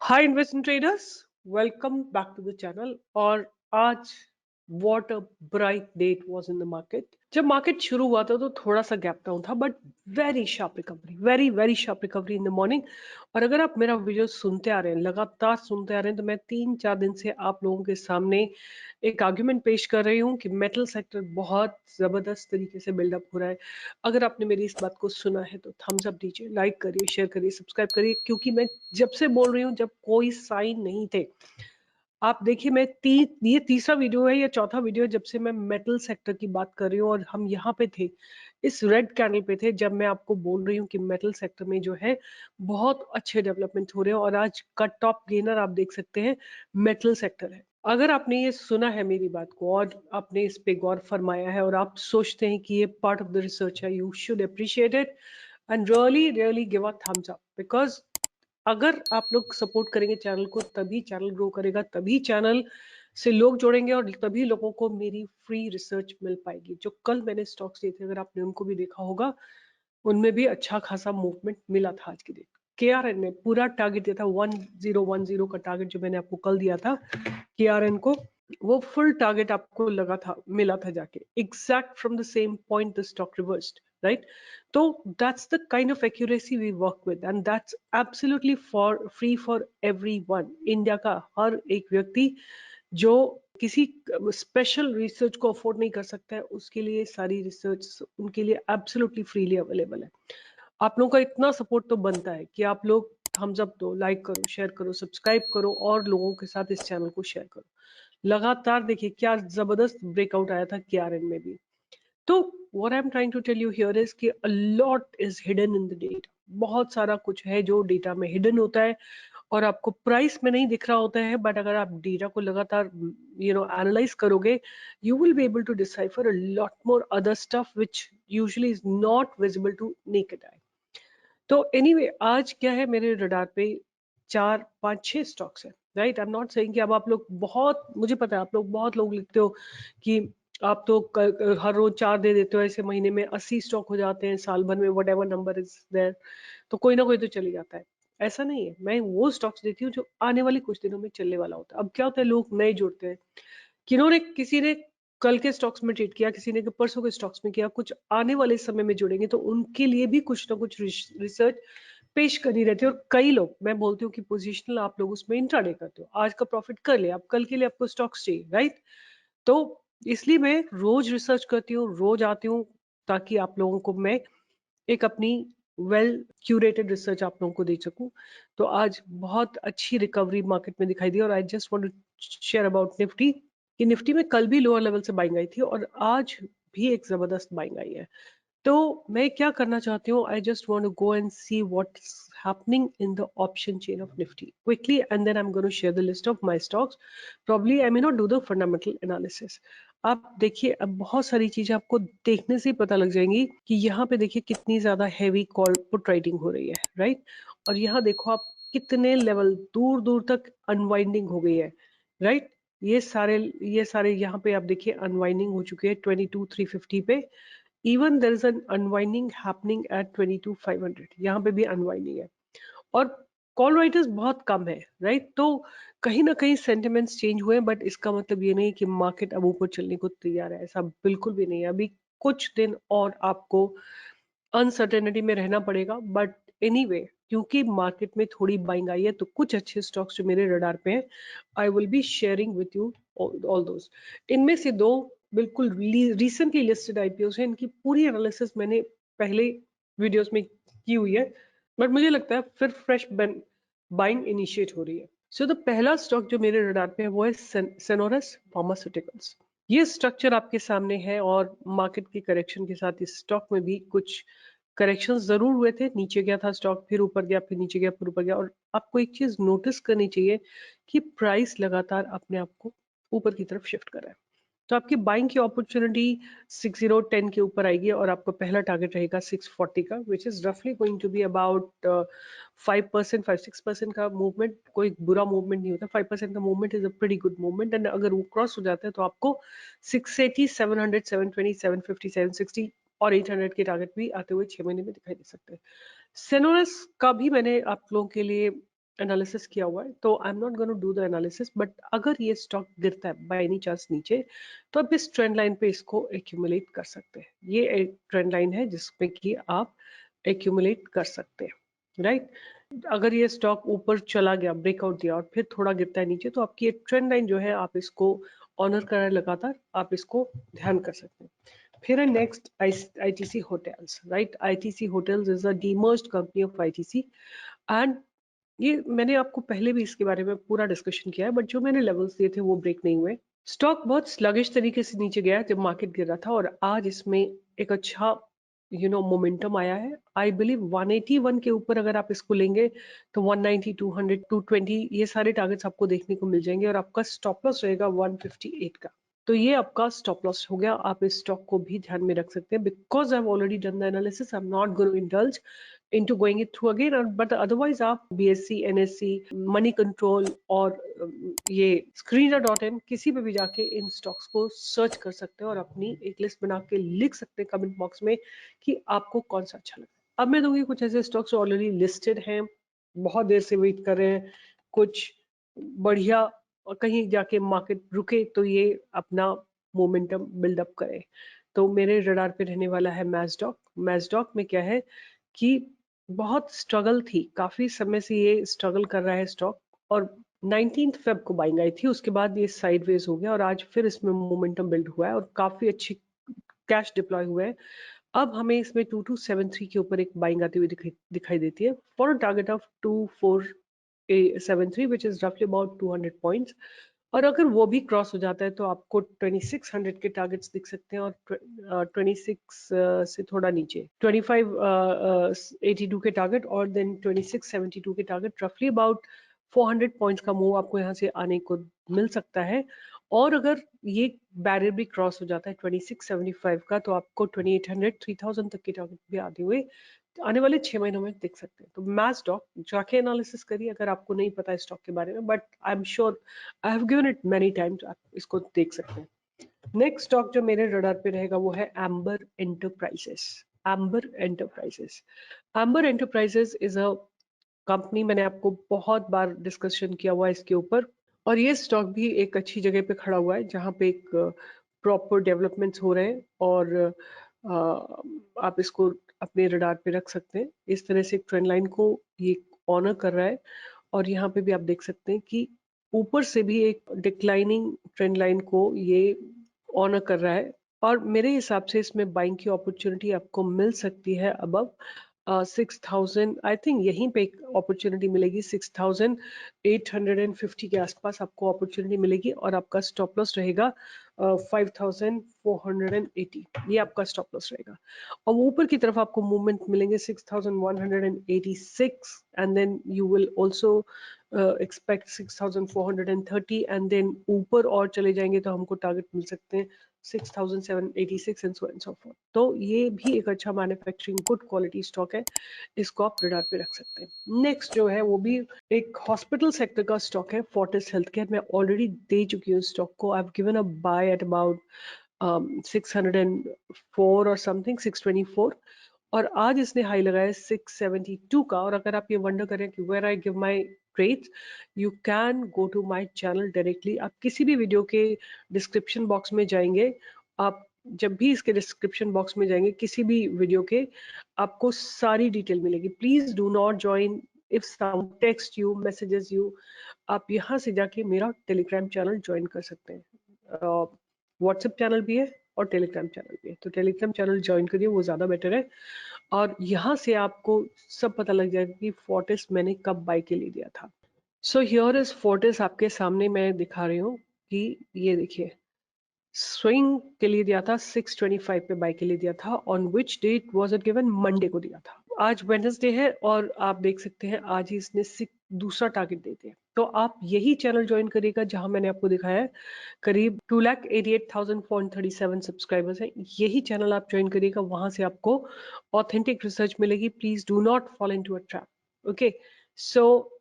Hi investment traders, welcome back to the channel. और आज what a bright day it was in the market. जब market शुरू हुआ था तो थोड़ा सा गैप डाउन था, but very sharp recovery, very very sharp recovery in the morning. और अगर आप मेरा वीडियो सुनते आ रहे हैं, लगातार सुनते आ रहे हैं, तो मैं 3-4 दिन से आप लोगों के सामने एक आर्ग्यूमेंट पेश कर रही हूँ कि मेटल सेक्टर बहुत जबरदस्त तरीके से बिल्डअप हो रहा है। अगर आपने मेरी इस बात को सुना है तो थम्स अप दीजिए, लाइक करिए, शेयर करिए, सब्सक्राइब करिए, क्योंकि मैं जब से बोल रही हूँ, जब कोई साइन नहीं थे। आप देखिए, ये तीसरा वीडियो है या चौथा वीडियो है जब से मैं मेटल सेक्टर की बात कर रही हूँ, और हम यहाँ पे थे, इस रेड कैंडल पे थे, जब मैं आपको बोल रही हूँ कि मेटल सेक्टर में जो है बहुत अच्छे डेवलपमेंट हो रहे हैं। और आज का टॉप गेनर आप देख सकते हैं, मेटल सेक्टर है। अगर आपने ये सुना है मेरी बात को और आपने इस पे गौर फरमाया है और आप सोचते हैं कि ये पार्ट ऑफ द रिसर्च है, you should appreciate it and really really give a thumbs up. Because अगर आप लोग सपोर्ट करेंगे चैनल को, तभी चैनल ग्रो करेगा, तभी चैनल से लोग जुड़ेंगे और तभी लोगों को मेरी फ्री रिसर्च मिल पाएगी। जो कल मैंने स्टॉक्स दिए थे, अगर आपने उनको भी देखा होगा, उनमें भी अच्छा खासा मूवमेंट मिला था आज के दिन। केआरएन ने पूरा टारगेट दिया था, 1010 का टारगेट जो मैंने आपको कल दिया था केआरएन को, वो फुल टारगेट आपको लगा था, मिला था जाके exact from the same point the stock reversed, right? तो that's the kind of accuracy we work with and that's absolutely for free for everyone. India का हर एक व्यक्ति जो किसी स्पेशल रिसर्च को अफोर्ड नहीं कर सकता है, उसके लिए सारी रिसर्च उनके लिए एब्सोल्युटली फ्रीली अवेलेबल है। आप लोगों का इतना सपोर्ट तो बनता है कि आप लोग थम्स अप दो, लाइक करो, शेयर करो, सब्सक्राइब करो और लोगों के साथ इस चैनल को शेयर करो। लगातार देखिए क्या जबरदस्त ब्रेकआउट आया था केआरएन में भी। तो what I'm trying to tell you here is कि a lot is hidden in the data। बहुत सारा कुछ है जो डेटा में हिडन होता है और आपको प्राइस में नहीं दिख रहा होता है, बट अगर आप डेटा को लगातार एनालाइज करोगे, you will be able to decipher a lot more other stuff which usually is not visible to naked eye. तो एनीवे आज क्या है मेरे रडार पे, 4-5-6 स्टॉक्स है, right? I am not saying कि अब आप लोग बहुत, मुझे पता है आप लोग बहुत लोग लिखते हो कि आप तो हर रोज 4 दे देते हो, ऐसे महीने में 80 स्टॉक हो जाते हैं, साल भर में whatever number is there, तो कोई ना कोई तो चली जाता है। ऐसा नहीं है, मैं वो स्टॉक्स देती हूँ जो आने वाले कुछ दिनों में चलने वाला होता है। अब क्या होता है, लोग नए जुड़ते हैं, किन्होंने, किसी ने कल के स्टॉक्स में ट्रेड किया, किसी ने परसों के स्टॉक्स में किया, कुछ आने वाले समय में जुड़ेंगे, तो उनके लिए भी कुछ ना कुछ रिसर्च पेश करनी रहती है। और कई लोग, मैं बोलती हूँ कि पोजिशनल आप लोग उसमें इंट्राडे करते हो, आज का प्रॉफिट कर ले, अब कल के लिए आपको स्टॉक्स चाहिए, राइट? तो इसलिए मैं रोज रिसर्च करती हूँ, रोज आती हूँ, ताकि आप लोगों को मैं एक अपनी वेल क्यूरेटेड रिसर्च आप लोगों को दे सकूं। तो आज बहुत अच्छी रिकवरी मार्केट में दिखाई दी। और I just want to share about Nifty, कि निफ्टी में कल भी लोअर लेवल से बाइंग आई थी और आज भी एक जबरदस्त बाइंग आई है। तो मैं क्या करना चाहती हूँ, I just want to go and see what's happening in the option chain of Nifty quickly, and then I'm going to share the list of my stocks. Probably I may not do the fundamental analysis. आप देखिए, अब बहुत सारी चीजें आपको देखने से ही पता लग जाएंगी कि यहाँ पे देखिए कितनी ज्यादा हैवी कॉल पुट राइटिंग हो रही है, राइट? और यहाँ देखो आप कितने लेवल दूर दूर तक अनवाइंडिंग हो गई है, राइट? ये सारे यहाँ पे आप देखिए अनवाइंडिंग हो चुके हैं 22,350 पे। Even there is an unwinding happening at 22,500, यहाँ पे भी अनवाइंडिंग है। और कॉल राइटर्स बहुत कम है, राइट? तो कहीं ना कहीं सेंटिमेंट्स चेंज हुए हैं, बट इसका मतलब ये नहीं कि मार्केट अब ऊपर चलने को तैयार है, ऐसा बिल्कुल भी नहीं है। अभी कुछ दिन और आपको अनसर्टेनिटी में रहना पड़ेगा, बट एनीवे क्योंकि मार्केट में थोड़ी बाइंग आई है, तो कुछ अच्छे स्टॉक्स जो मेरे रडार पे हैं, I will be sharing with you all those. इनमें से दो बिल्कुल रिसेंटली लिस्टेड आईपीओ हैं, इनकी पूरी एनालिसिस मैंने पहले वीडियोस में की हुई है, बट मुझे लगता है फिर फ्रेश बाइंग इनिशिएट हो रही है। सो द पहला स्टॉक जो मेरे रडार पे है वो है सेनोरस फार्मास्यूटिकल्स। ये स्ट्रक्चर आपके सामने है और मार्केट की करेक्शन के साथ इस स्टॉक में भी कुछ करेक्शंस जरूर हुए थे। नीचे गया था स्टॉक, फिर ऊपर गया, फिर नीचे गया, फिर ऊपर गया। और आपको एक चीज नोटिस करनी चाहिए कि प्राइस लगातार अपने आप को ऊपर की तरफ शिफ्ट कर रहा है। तो आपकी बाइंग की अपॉर्चुनिटी 6010 के ऊपर आएगी और आपका पहला टारगेट रहेगा 640 का, विच इज रफली गोइंग टू बी अबाउट 5%, 5-6% का मूवमेंट। कोई बुरा मूवमेंट नहीं होता, 5% का movement is a pretty good movement. And अगर वो क्रॉस हो जाता है तो आपको 680, 700, 720, 750, 760 और 800 के टारगेट भी आते हुए 6 महीने में दिखाई दे सकते हैं। सेनोरस का भी मैंने आप लोगों के लिए एनालिसिस किया हुआ है, तो आई am not gonna do the analysis, but अगर ये स्टॉक गिरता है बाय एनी चांस नीचे, तो आप इस ट्रेंड लाइन पे इसको एक्यूमुलेट कर सकते हैं। ये एक ट्रेंड लाइन है जिसमें कि आप एक्यूमुलेट कर सकते हैं, राइट। अगर ये स्टॉक ऊपर चला गया, ब्रेकआउट दिया और फिर थोड़ा गिरता है नीचे, तो आपकी एक ट्रेंड लाइन जो है आप इसको ऑनर कर रहे हैं लगातार, आप इसको ध्यान कर सकते हैं। फिर है next ITC hotels, right. ITC hotels is a demerged company of ITC, and ये मैंने आपको पहले भी इसके बारे में पूरा डिस्कशन किया है, बट जो मैंने लेवल्स दिए थे वो ब्रेक नहीं हुए। स्टॉक बहुत स्लगिश तरीके से नीचे गया जब मार्केट गिर रहा था, और आज इसमें एक अच्छा मोमेंटम आया है। आई बिलीव 181 के ऊपर अगर आप इसको लेंगे तो 190, 200, 220 ये सारे टारगेट्स आपको देखने को मिल जाएंगे, और आपका स्टॉप लॉस रहेगा 158 का। तो ये आपका स्टॉप लॉस हो गया। आप इस स्टॉक को भी ध्यान में रख सकते हैं, because I have already done the analysis, I am not going to indulge into going it through again, but otherwise आप BSC, NSC, मनी कंट्रोल और ये screener.in किसी पे भी जाके इन स्टॉक्स को सर्च कर सकते हैं और अपनी एक लिस्ट बना के लिख सकते हैं कमेंट बॉक्स में कि आपको कौन सा अच्छा लगा। अब मैं दूंगी कुछ ऐसे स्टॉक्स जो ऑलरेडी लिस्टेड हैं, बहुत देर से वेट कर रहे हैं, कुछ बढ़िया और कहीं जाके मार्केट रुके तो ये अपना मोमेंटम बिल्डअप करे। तो मेरे रडार पे रहने वाला है मैजडॉक। मैजडॉक में क्या है कि बहुत स्ट्रगल थी, काफी समय से ये स्ट्रगल कर रहा है स्टॉक, और 19 फेब को बाइंग आई थी, उसके बाद ये साइडवेज हो गया और आज फिर इसमें मोमेंटम बिल्ड हुआ है और काफी अच्छी कैश डिप्लॉय हुए हैं। अब हमें इसमें 2273 के ऊपर एक बाइंग आती हुई दिखाई देती है for a target of 2473 which is रफली अबाउट 200 पॉइंट्स। और अगर वो भी क्रॉस हो जाता है तो आपको 2600 के टारगेट्स दिख सकते हैं, और 26 से थोड़ा नीचे 2582 के टारगेट, और देन 2672 के टारगेट, रफली अबाउट 400 पॉइंट्स का मूव आपको यहाँ से आने को मिल सकता है। और अगर ये बैरियर भी क्रॉस हो जाता है 2675 का, तो आपको 2800 3000 तक के टारगेट भी आते हुए आने वाले 6 महीनों में देख सकते हैं। तो मैच स्टॉक जाके एनालिसिस करिए अगर आपको नहीं पता है स्टॉक के बारे में, but I am sure I have given it many times, आप इसको देख सकते हैं। नेक्स्ट स्टॉक जो मेरे रडार पे रहेगा वो है amber enterprises. Amber enterprises, amber enterprises is a company, मैंने आपको बहुत बार डिस्कशन किया हुआ है इसके ऊपर, और ये स्टॉक भी एक अच्छी जगह पे खड़ा हुआ है जहाँ पे एक प्रॉपर डेवलपमेंट्स हो रहे हैं, और आप इसको अपने रडार पे रख सकते हैं। इस तरह से एक ट्रेंड लाइन को ये ऑनर कर रहा है, और यहाँ पे भी आप देख सकते हैं कि ऊपर से भी एक डिक्लाइनिंग ट्रेंड लाइन को ये ऑनर कर रहा है, और मेरे हिसाब से इसमें बाइंग की अपॉर्चुनिटी आपको मिल सकती है अबव 6000। आई थिंक यहीं पे एक अपॉर्चुनिटी मिलेगी 6850 के आसपास आपको अपॉर्चुनिटी मिलेगी, और आपका स्टॉप लॉस रहेगा 5480, ये आपका स्टॉप लॉस रहेगा। और ऊपर की तरफ आपको मूवमेंट मिलेंगे 6186, and then you will also expect 6430, and then ऊपर और चले जाएंगे तो हमको टारगेट मिल सकते हैं 6786 and so and so fourth. तो ये भी एक अच्छा मैन्युफैक्चरिंग गुड क्वालिटी स्टॉक है, इसको आप रडार पे रख सकते हैं। नेक्स्ट जो है वो भी एक हॉस्पिटल सेक्टर का स्टॉक है, फोर्टिस हेल्थ केयर। मैं ऑलरेडी दे चुकी हूँ स्टॉक को, I have given a by at about 604 और समथिंग 624, और आज इसने हाई लगाया 672 का। और अगर आप ये वंडर करें कि where I give my trades, you can go to my channel directly. आप किसी भी वीडियो के डिस्क्रिप्शन बॉक्स में जाएंगे, आप जब भी इसके डिस्क्रिप्शन बॉक्स में जाएंगे किसी भी वीडियो के, आपको सारी डिटेल मिलेगी। Please do not join if some text you messages you, आप यहाँ से जाके मेरा टेलीग्राम चैनल ज्वाइन कर सकते हैं। व्हाट्सएप चैनल भी है और टेलीग्राम चैनल भी है, तो टेलीग्राम चैनल ज्वाइन करिए, वो ज़्यादा बेटर है। और यहाँ से आपको सब पता लग जाएगा कि फोर्टिस मैंने कब बाय के लिए दिया था। सो हियर इज फोर्टिस, आपके सामने मैं दिखा रही हूँ कि ये देखिए स्विंग के लिए दिया था 625 पे बाय के लिए दिया था। On which date was it given? Monday को दिया था। आज वेडनेसडे है और आप देख सकते हैं आज ही इसने दूसरा टारगेट दे दिया। तो आप यही चैनल ज्वाइन करिएगा जहां मैंने आपको दिखाया है करीब 2,88,437 सब्सक्राइबर्स हैं। यही चैनल आप ज्वाइन करिएगा, वहां से आपको ऑथेंटिक रिसर्च मिलेगी। Please do not fall into a trap. Okay, so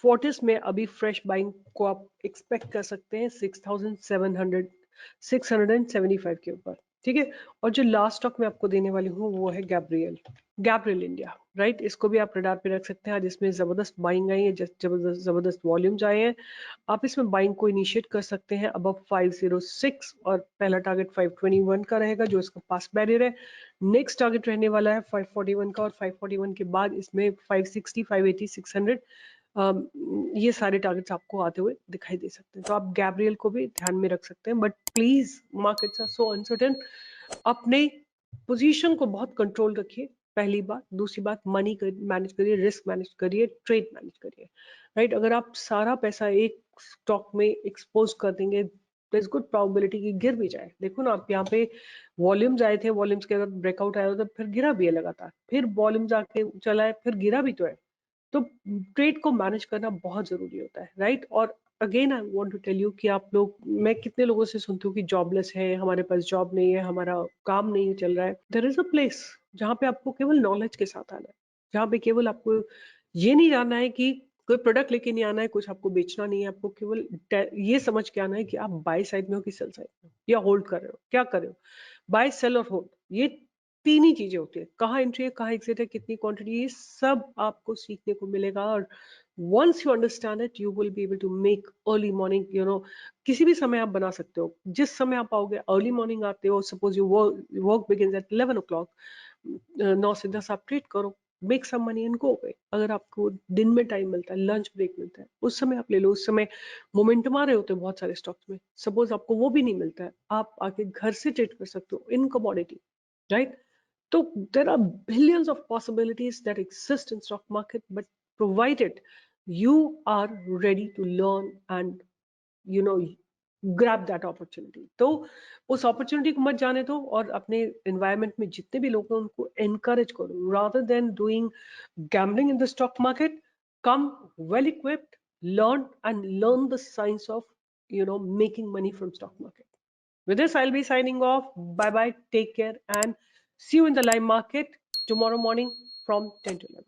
Fortis में अभी फ्रेश बाइंग को आप एक्सपेक्ट कर सकते हैं 6,700 675 के ऊपर। ठीक है। और जो लास्ट स्टॉक मैं आपको देने वाली हूँ वो है गैब्रियल, गैब्रियल इंडिया, राइट। इसको भी आप रडार पे रख सकते हैं। आज इसमें जबरदस्त बाइंग आई है, जबरदस्त वॉल्यूम्स आए हैं। आप इसमें बाइंग को इनिशिएट कर सकते हैं अबव 506 और पहला टारगेट 521 का रहेगा जो इसका पास बैरियर है। नेक्स्ट टारगेट रहने वाला है 541 का और 541 के बाद इसमें 560, 580, 600 ये सारे टारगेट्स आपको आते हुए दिखाई दे सकते हैं। तो आप गैब्रियल को भी ध्यान में रख सकते हैं। But please markets are so uncertain, अपने पोजीशन को बहुत कंट्रोल रखिए, पहली बात। दूसरी बात, मनी मैनेज करिए, रिस्क मैनेज करिए, ट्रेड मैनेज करिए, राइट। अगर आप सारा पैसा एक स्टॉक में एक्सपोज कर देंगे, देयर इज गुड प्रोबेबिलिटी कि गिर भी जाए। देखो ना आप, यहाँ पे वॉल्यूम्स आए थे, वॉल्यूम्स के अगर ब्रेकआउट आया तो फिर गिरा भी है लगातार, फिर वॉल्यूम्स आके चला है, फिर गिरा भी तो है। तो ट्रेड को मैनेज करना बहुत जरूरी होता है, राइट। और again I want to tell you कि आप लोग, मैं कितने लोगों से सुनती हूँ कि जॉबलेस है, हमारे पास जॉब नहीं है, हमारा काम नहीं चल रहा है। देयर इज अ प्लेस जहाँ पे आपको केवल नॉलेज के साथ आना है, जहाँ पे केवल आपको ये नहीं जानना है कि कोई प्रोडक्ट लेके नहीं आना है, कुछ आपको बेचना नहीं है, आपको केवल ये समझ के आना है कि आप बाय साइड में हो कि सेल साइड में हो, या होल्ड कर रहे हो, क्या कर रहे हो। बाय, सेल और होल्ड, ये तीन ही चीजें होती है। कहाँ एंट्री है, कहाँ एग्जिट है, कितनी क्वांटिटी, ये सब आपको सीखने को मिलेगा। और once you understand it, you will be able to make early morning, किसी भी समय आप बना सकते हो। जिस समय आप आओगे, अर्ली मॉर्निंग आते हो, suppose you work begins at 11 o'clock, 9 से 10 आप ट्रेड करो, make some money and go away. अगर आपको दिन में टाइम मिलता है, लंच ब्रेक मिलता है, उस समय आप ले लो। उस समय मोमेंटम आ रहे होते हैं बहुत सारे स्टॉक्स में, सपोज आपको वो भी नहीं मिलता है, आप आके घर से ट्रेड कर सकते हो इन commodity, right? So there are billions of possibilities that exist in stock market, but provided you are ready to learn and you know grab that opportunity, तो उस अपॉर्चुनिटी को मत जाने दो। और अपने एनवायरनमेंट में जितने भी लोग हैं उनको encourage करो, rather than doing gambling in the stock market, come well equipped, learn the science of making money from stock market. With this, I'll be signing off. Bye bye. Take care and see you in the live market tomorrow morning from 10 to 11.